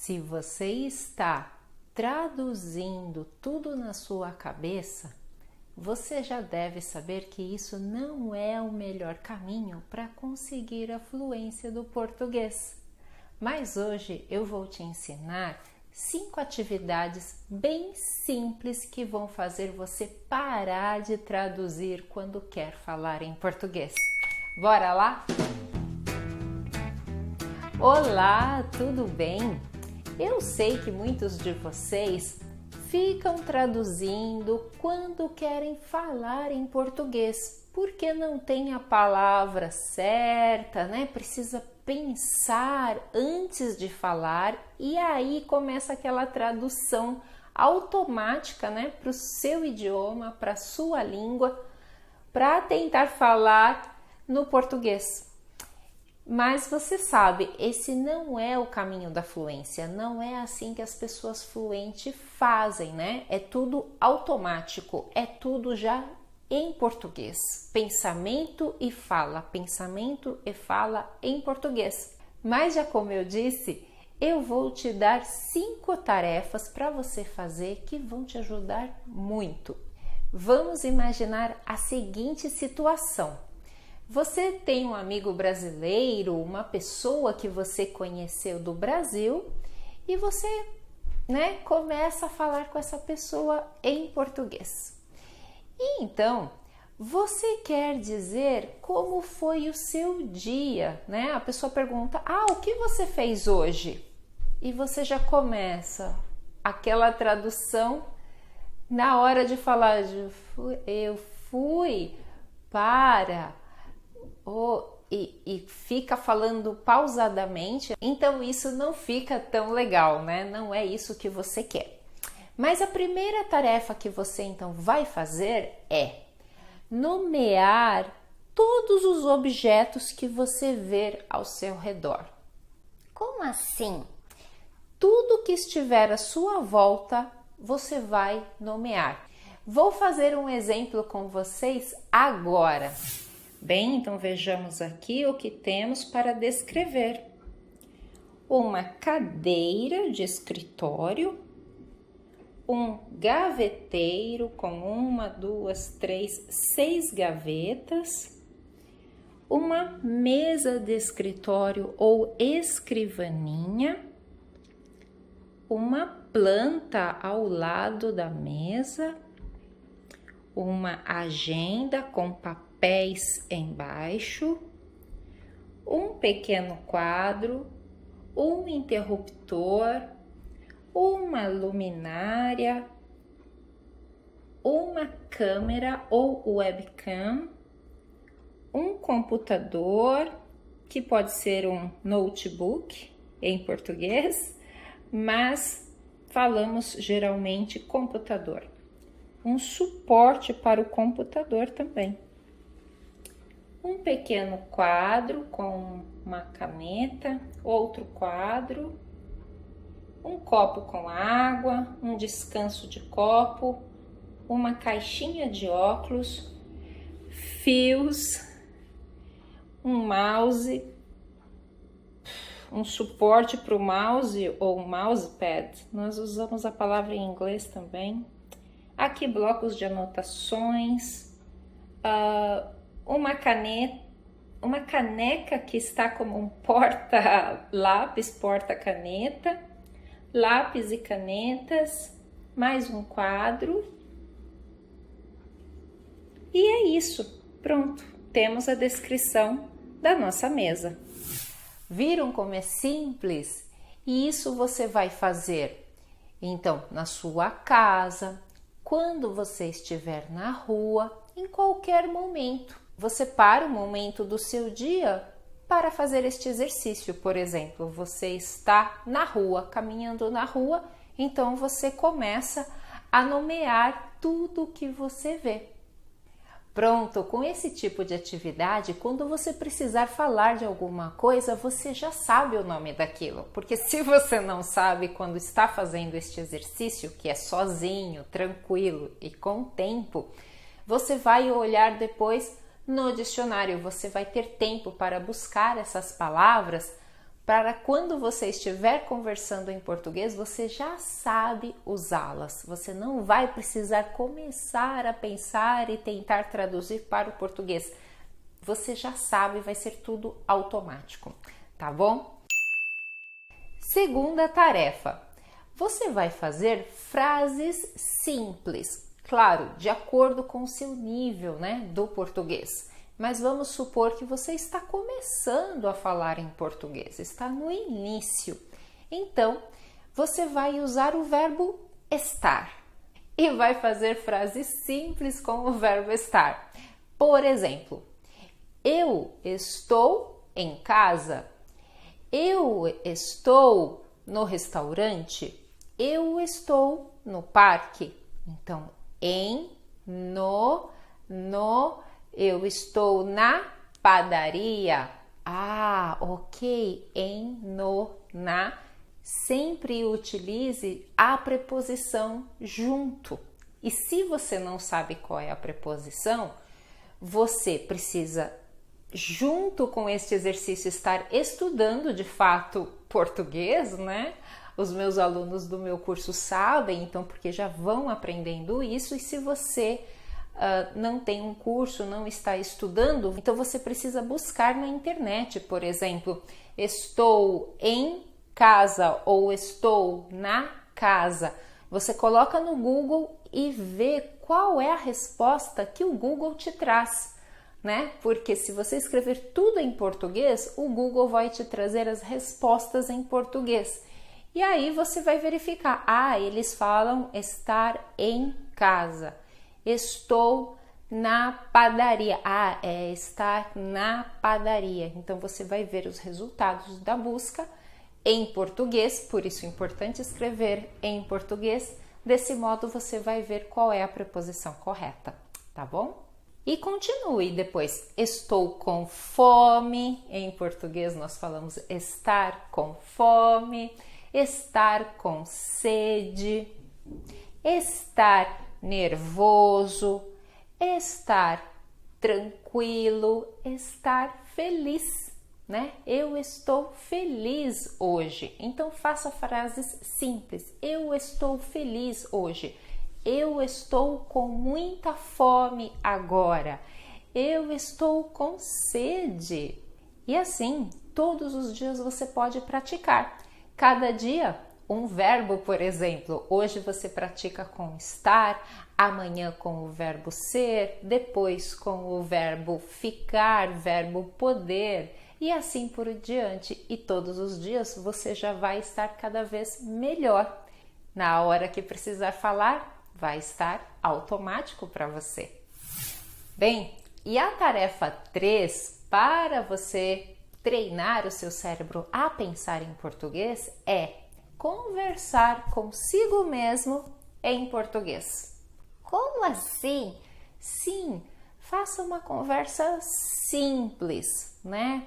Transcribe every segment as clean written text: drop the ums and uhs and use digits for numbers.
Se você está traduzindo tudo na sua cabeça, você já deve saber que isso não é o melhor caminho para conseguir a fluência do português. Mas hoje eu vou te ensinar 5 atividades bem simples que vão fazer você parar de traduzir quando quer falar em português. Bora lá? Olá, tudo bem? Eu sei que muitos de vocês ficam traduzindo quando querem falar em português, porque não tem a palavra certa, né? Precisa pensar antes de falar e aí começa aquela tradução automática, né, para o seu idioma, para a sua língua, para tentar falar no português. Mas você sabe, esse não é o caminho da fluência, não é assim que as pessoas fluentes fazem, né? É tudo automático, é tudo já em português. Pensamento e fala em português. Mas já como eu disse, eu vou te dar 5 tarefas para você fazer que vão te ajudar muito. Vamos imaginar a seguinte situação. Você tem um amigo brasileiro, uma pessoa que você conheceu do Brasil e você, começa a falar com essa pessoa em português. E então, você quer dizer como foi o seu dia, né? A pessoa pergunta, o que você fez hoje? E você já começa aquela tradução na hora de falar, eu fui para... E fica falando pausadamente, então isso não fica tão legal, né? Não é isso que você quer. Mas a primeira tarefa que você então vai fazer é nomear todos os objetos que você vê ao seu redor. Como assim? Tudo que estiver à sua volta, você vai nomear. Vou fazer um exemplo com vocês agora. Bem, então vejamos aqui o que temos para descrever. Uma cadeira de escritório, um gaveteiro com 1, 2, 3, 6 gavetas, uma mesa de escritório ou escrivaninha, uma planta ao lado da mesa, uma agenda com papéis embaixo, um pequeno quadro, um interruptor, uma luminária, uma câmera ou webcam, um computador, que pode ser um notebook em português, mas falamos geralmente computador. Um suporte para o computador também. Um pequeno quadro com uma caneta, outro quadro, um copo com água, um descanso de copo, uma caixinha de óculos, fios, um mouse, um suporte para o mouse ou mousepad. Nós usamos a palavra em inglês também. Aqui blocos de anotações, uma caneca que está como um porta-lápis, porta-caneta, lápis e canetas, mais um quadro. E é isso, pronto, temos a descrição da nossa mesa. Viram como é simples? E isso você vai fazer, então, na sua casa, quando você estiver na rua, em qualquer momento. Você para o momento do seu dia para fazer este exercício. Por exemplo, você está na rua, caminhando na rua, então você começa a nomear tudo que você vê. Pronto, com esse tipo de atividade, quando você precisar falar de alguma coisa, você já sabe o nome daquilo. Porque se você não sabe quando está fazendo este exercício, que é sozinho, tranquilo e com tempo, você vai olhar depois no dicionário, você vai ter tempo para buscar essas palavras para quando você estiver conversando em português, você já sabe usá-las. Você não vai precisar começar a pensar e tentar traduzir para o português. Você já sabe, vai ser tudo automático, tá bom? Segunda tarefa. Você vai fazer frases simples, claro, de acordo com o seu nível, né, do português. Mas vamos supor que você está começando a falar em português, está no início. Então, você vai usar o verbo estar e vai fazer frases simples com o verbo estar. Por exemplo, eu estou em casa, eu estou no restaurante, eu estou no parque. Então, em, no, eu estou na padaria. Ah, ok. Em, no, na. Sempre utilize a preposição junto. E se você não sabe qual é a preposição, você precisa, junto com este exercício, estar estudando de fato português, né? Os meus alunos do meu curso sabem, então, porque já vão aprendendo isso. E se você não tem um curso, não está estudando, então você precisa buscar na internet, por exemplo, estou em casa ou estou na casa. Você coloca no Google e vê qual é a resposta que o Google te traz, né? Porque se você escrever tudo em português, o Google vai te trazer as respostas em português. E aí você vai verificar, eles falam estar em casa. Estou na padaria. É estar na padaria. Então você vai ver os resultados da busca em português, por isso é importante escrever em português. Desse modo você vai ver qual é a preposição correta, tá bom? E continue depois. Estou com fome. Em português nós falamos estar com fome, estar com sede, estar nervoso, estar tranquilo, estar feliz, né? Eu estou feliz hoje. Então faça frases simples. Eu estou feliz hoje. Eu estou com muita fome agora. Eu estou com sede. E assim, todos os dias você pode praticar. Cada dia um verbo, por exemplo, hoje você pratica com estar, amanhã com o verbo ser, depois com o verbo ficar, verbo poder e assim por diante. E todos os dias você já vai estar cada vez melhor. Na hora que precisar falar, vai estar automático para você. Bem, e a tarefa 3 para você treinar o seu cérebro a pensar em português é conversar consigo mesmo em português. Como assim? Sim, faça uma conversa simples, né?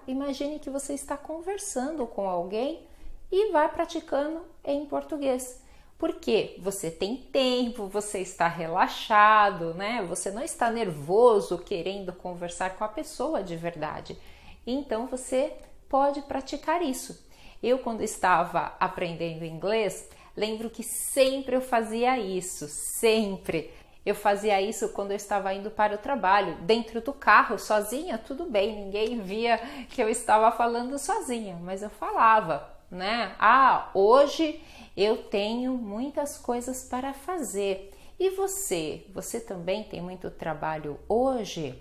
Imagine que você está conversando com alguém e vai praticando em português. Porque você tem tempo, você está relaxado, né? Você não está nervoso querendo conversar com a pessoa de verdade. Então você pode praticar isso. Eu, quando estava aprendendo inglês, lembro que sempre eu fazia isso, sempre. Eu fazia isso quando eu estava indo para o trabalho, dentro do carro, sozinha, tudo bem, ninguém via que eu estava falando sozinha, mas eu falava, né? Hoje eu tenho muitas coisas para fazer. E você? Você também tem muito trabalho hoje?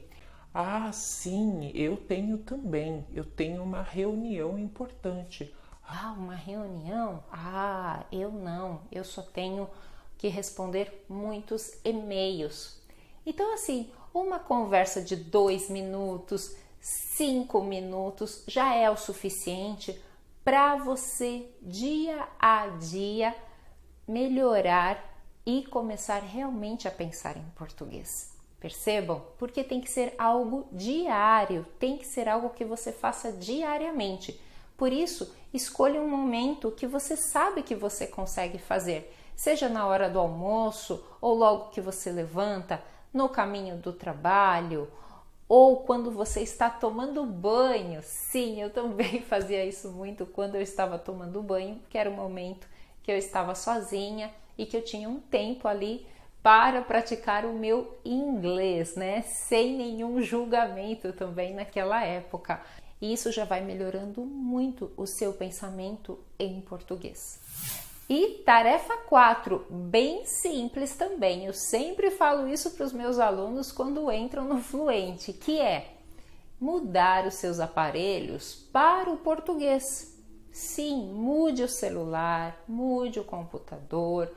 Sim, eu tenho também. Eu tenho uma reunião importante. Uma reunião? Eu não. Eu só tenho que responder muitos e-mails. Então, assim, uma conversa de 2 minutos, 5 minutos já é o suficiente para você, dia a dia, melhorar e começar realmente a pensar em português. Percebam? Porque tem que ser algo diário, tem que ser algo que você faça diariamente. Por isso, escolha um momento que você sabe que você consegue fazer, seja na hora do almoço ou logo que você levanta, no caminho do trabalho, ou quando você está tomando banho. Sim, eu também fazia isso muito quando eu estava tomando banho, que era o momento que eu estava sozinha e que eu tinha um tempo ali para praticar o meu inglês, né? Sem nenhum julgamento também naquela época. E isso já vai melhorando muito o seu pensamento em português. E tarefa 4, bem simples também. Eu sempre falo isso para os meus alunos quando entram no Fluente, que é mudar os seus aparelhos para o português. Sim, mude o celular, mude o computador,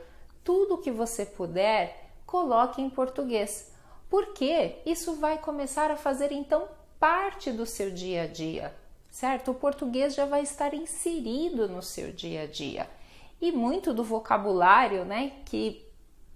tudo que você puder, coloque em português. Porque isso vai começar a fazer então parte do seu dia a dia, certo? O português já vai estar inserido no seu dia a dia. E muito do vocabulário, né, que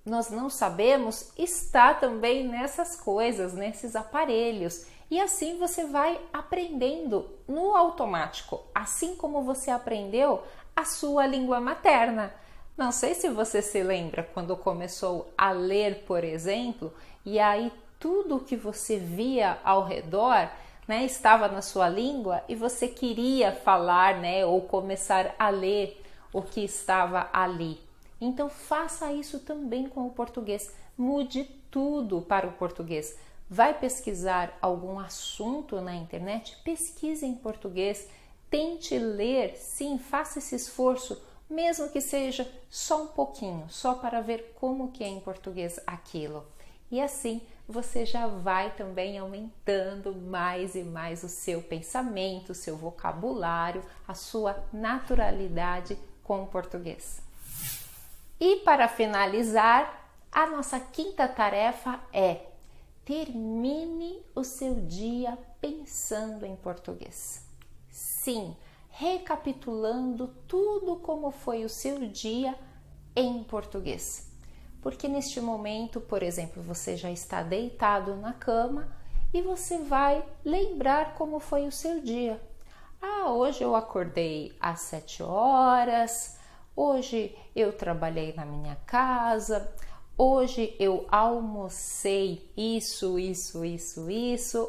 nós não sabemos, está também nessas coisas, nesses aparelhos. E assim você vai aprendendo no automático, assim como você aprendeu a sua língua materna. Não sei se você se lembra quando começou a ler, por exemplo, e aí tudo que você via ao redor, né, estava na sua língua e você queria falar, né, ou começar a ler o que estava ali. Então faça isso também com o português. Mude tudo para o português. Vai pesquisar algum assunto na internet? Pesquise em português. Tente ler, sim, faça esse esforço, mesmo que seja só um pouquinho, só para ver como que é em português aquilo. E assim você já vai também aumentando mais e mais o seu pensamento, o seu vocabulário, a sua naturalidade com o português. E para finalizar, a nossa quinta tarefa é: termine o seu dia pensando em português. Sim, recapitulando tudo como foi o seu dia em português. Porque neste momento, por exemplo, você já está deitado na cama e você vai lembrar como foi o seu dia. Ah, hoje eu acordei às 7 horas, hoje eu trabalhei na minha casa, hoje eu almocei isso,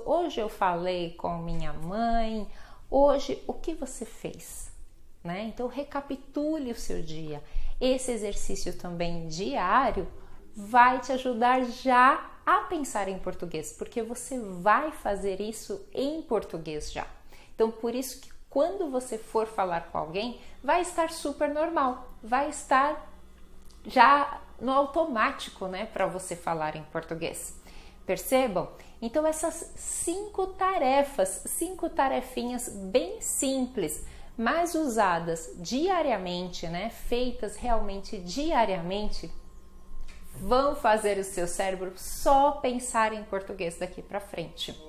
hoje eu falei com minha mãe, hoje o que você fez, né? Então recapitule o seu dia. Esse exercício também diário vai te ajudar já a pensar em português, porque você vai fazer isso em português já. Então, por isso que quando você for falar com alguém, vai estar super normal, vai estar já no automático, né, para você falar em português. Percebam? Então, essas 5 tarefas, 5 tarefinhas bem simples, mas usadas diariamente, né, feitas realmente diariamente, vão fazer o seu cérebro só pensar em português daqui para frente.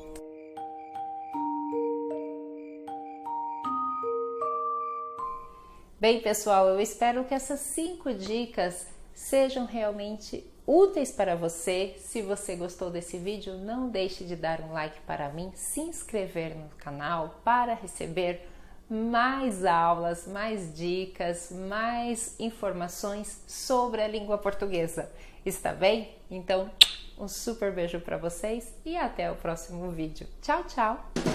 Bem, pessoal, eu espero que essas 5 dicas sejam realmente úteis para você. Se você gostou desse vídeo, não deixe de dar um like para mim, se inscrever no canal para receber mais aulas, mais dicas, mais informações sobre a língua portuguesa. Está bem? Então, um super beijo para vocês e até o próximo vídeo. Tchau, tchau!